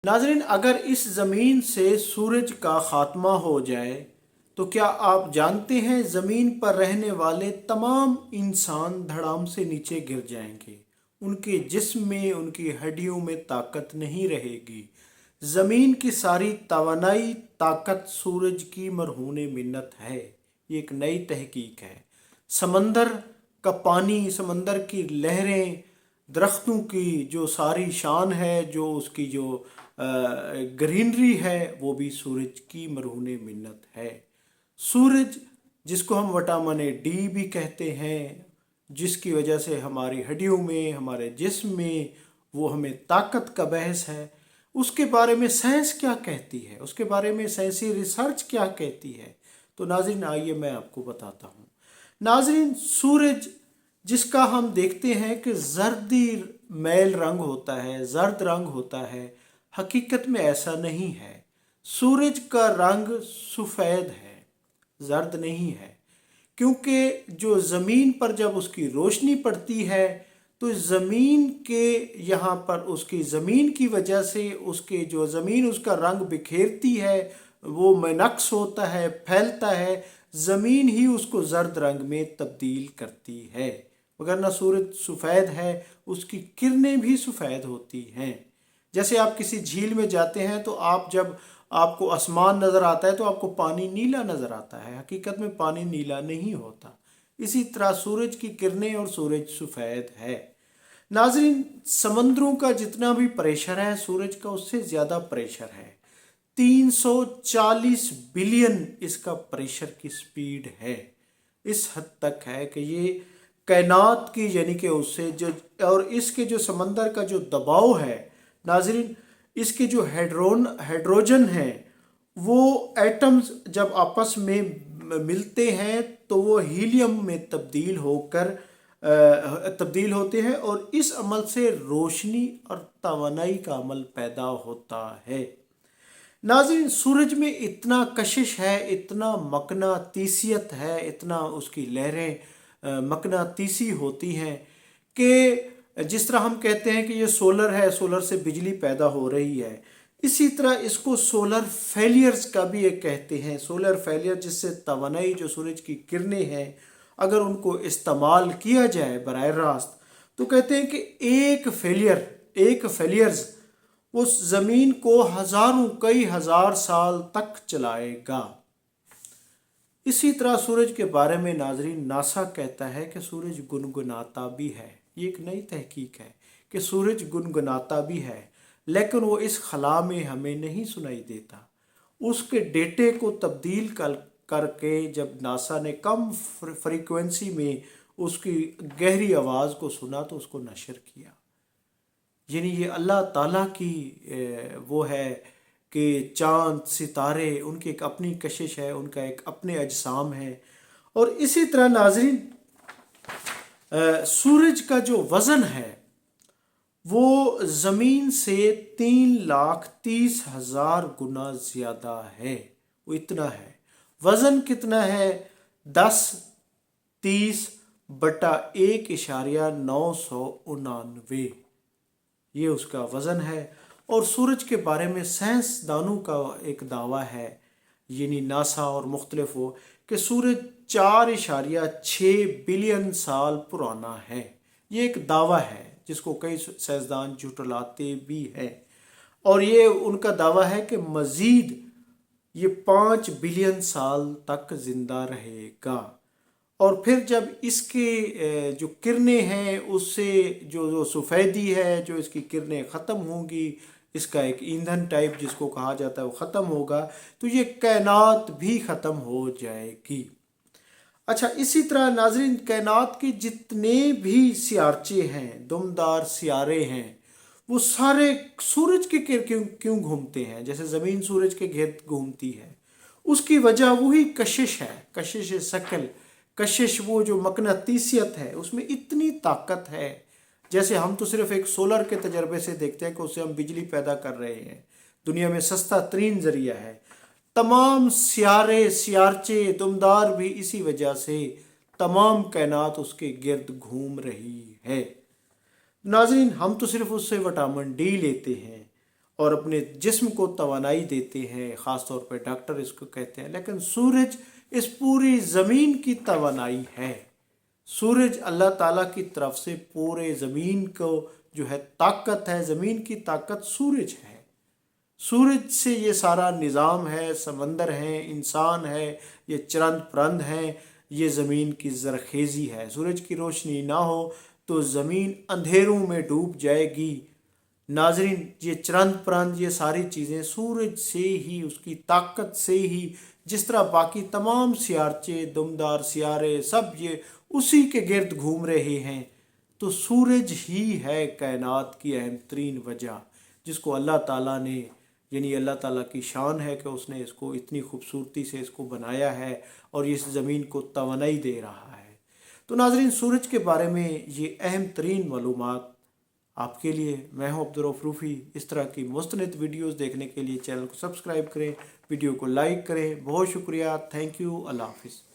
नाज़रीन, अगर इस ज़मीन से सूरज का ख़ात्मा हो जाए तो क्या आप जानते हैं ज़मीन पर रहने वाले तमाम इंसान धड़ाम से नीचे गिर जाएंगे। उनके जिस्म में, उनकी हड्डियों में ताकत नहीं रहेगी। ज़मीन की सारी तवानाई ताकत सूरज की मरहून मिन्नत है। ये एक नई तहकीक है। समंदर का पानी, समंदर की लहरें, दरख्तों की जो सारी शान है, जो उसकी जो ग्रीनरी है, वो भी सूरज की मरहून मिन्नत है। सूरज जिसको हम विटामिन डी भी कहते हैं, जिसकी वजह से हमारी हड्डियों में, हमारे जिस्म में वो हमें ताकत का बहस है, उसके बारे में साइंस क्या कहती है, उसके बारे में साइंसी रिसर्च क्या कहती है। तो नाज़रीन, आइए मैं आपको बताता हूँ। नाज़रीन, सूरज जिसका हम देखते हैं कि जर्दी मैल रंग होता है, जर्द रंग होता है, हकीकत में ऐसा नहीं है। सूरज का रंग सफ़ेद है, जर्द नहीं है। क्योंकि जो ज़मीन पर जब उसकी रोशनी पड़ती है तो ज़मीन के यहाँ पर उसकी ज़मीन की वजह से उसके जो ज़मीन उसका रंग बिखेरती है, वो मनक्स होता है, फैलता है। ज़मीन ही उसको जर्द रंग में तब्दील करती है। मगर ना सूरज सफ़ेद है, उसकी किरणें भी सफ़ेद होती हैं। जैसे आप किसी झील में जाते हैं तो आप जब आपको आसमान नज़र आता है तो आपको पानी नीला नज़र आता है। हकीकत में पानी नीला नहीं होता। इसी तरह सूरज की किरणें और सूरज सफ़ेद है। नाज़रीन, समंदरों का जितना भी प्रेशर है, सूरज का उससे ज़्यादा प्रेशर है। 340 बिलियन इसका प्रेशर की स्पीड है। इस हद तक है कि ये कायनात की, यानी कि उससे जो, और इसके जो समंदर का जो दबाव है नाज़रीन, इसके जो हाइड्रोजन हैं, वो एटम्स जब आपस में मिलते हैं तो वो हीलियम में तब्दील होते हैं, और इस अमल से रोशनी और तवानाई का अमल पैदा होता है। नाज़रीन, सूरज में इतना कशिश है, इतना मकनातीसियत है, इतना उसकी लहरें मकनातीसी होती हैं कि जिस तरह हम कहते हैं कि ये सोलर है, सोलर से बिजली पैदा हो रही है, इसी तरह इसको सोलर फेलियर्स का भी एक कहते हैं। सोलर फेलियर, जिससे तवानाई जो सूरज की किरणें हैं, अगर उनको इस्तेमाल किया जाए बराह रास्त, तो कहते हैं कि एक फेलियर्स उस ज़मीन को हज़ारों, कई हज़ार साल तक चलाएगा। इसी तरह सूरज के बारे में नाज़रीन, नासा कहता है कि सूरज गुनगुनाता भी है। ये एक नई तहकीक है कि सूरज गुनगुनाता भी है, लेकिन वो इस खला में हमें नहीं सुनाई देता। उसके डेटे को तब्दील करके जब नासा ने कम फ्रीक्वेंसी में उसकी गहरी आवाज़ को सुना तो उसको नशर किया। यानी ये अल्लाह ताला की वो है कि चाँद सितारे, उनकी एक अपनी कशिश है, उनका एक अपने अजसाम है। और इसी तरह नाज़रीन, सूरज का जो वज़न है वो ज़मीन से 3,30,000 गुना ज़्यादा है। वो इतना है। वज़न कितना है? 10/1.999। ये उसका वज़न है। और सूरज के बारे में साइंसदानों का एक दावा है, यानी नासा और मुख्तलिफ हो, कि सूरज 4.6 बिलियन साल पुराना है। ये एक दावा है जिसको कई साइंसदान झुठलाते भी हैं। और ये उनका दावा है कि मज़ीद ये 5 बिलियन साल तक ज़िंदा रहेगा। और फिर जब इसके जो किरणें हैं उससे जो सफ़ेदी है, जो इसकी किरणें ख़त्म होंगी, इसका एक ईंधन टाइप जिसको कहा जाता है वो ख़त्म होगा, तो ये कायनात भी ख़त्म हो जाएगी। अच्छा, इसी तरह नाज़रीन, कायनात के जितने भी सियारचे हैं, दुमदार सियारे हैं, वो सारे सूरज के क्यों घूमते हैं? जैसे ज़मीन सूरज के घेर घूमती है, उसकी वजह वही कशिश है, कशिश शकल, कशिश, वो जो मकनातीसियत है, उसमें इतनी ताकत है। जैसे हम तो सिर्फ एक सोलर के तजर्बे से देखते हैं कि उससे हम बिजली पैदा कर रहे हैं, दुनिया में सस्ता तरीन ज़रिया है। तमाम सियारे, सियारचे, दुमदार भी इसी वजह से तमाम कायनात उसके गिर्द घूम रही है। नाज़रीन, हम तो सिर्फ उससे विटामिन डी लेते हैं, और अपने जिस्म को तवानाई देते हैं, ख़ास तौर पे डॉक्टर इसको कहते हैं। लेकिन सूरज इस पूरी ज़मीन की तवानाई है। सूरज अल्लाह ताला की तरफ से पूरे ज़मीन को जो है ताकत है, ज़मीन की ताकत सूरज है। सूरज से ये सारा निज़ाम है, समंदर है, इंसान है, ये चरंद परंद हैं, ये ज़मीन की ज़रखेज़ी है। सूरज की रोशनी ना हो तो ज़मीन अंधेरों में डूब जाएगी। नाजरीन, ये चरंद परंद, ये सारी चीज़ें सूरज से ही, उसकी ताकत से ही, जिस तरह बाकी तमाम सियारचे, दमदार सियारे सब ये उसी के गिर्द घूम रहे हैं, तो सूरज ही है कायनात की अहम तरीन वजह, जिसको अल्लाह ताला ने, यानी अल्लाह ताला की शान है कि उसने इसको इतनी खूबसूरती से इसको बनाया है और इस ज़मीन को तवानाई दे रहा है। तो नाजरीन, सूरज के बारे में ये अहम तरीन मालूमात आपके लिए। मैं हूं अब्दुर्रऊफ रूफ़ी। इस तरह की मुस्तनिद वीडियोस देखने के लिए चैनल को सब्सक्राइब करें, वीडियो को लाइक करें। बहुत शुक्रिया, थैंक यू, अल्लाह हाफिज़।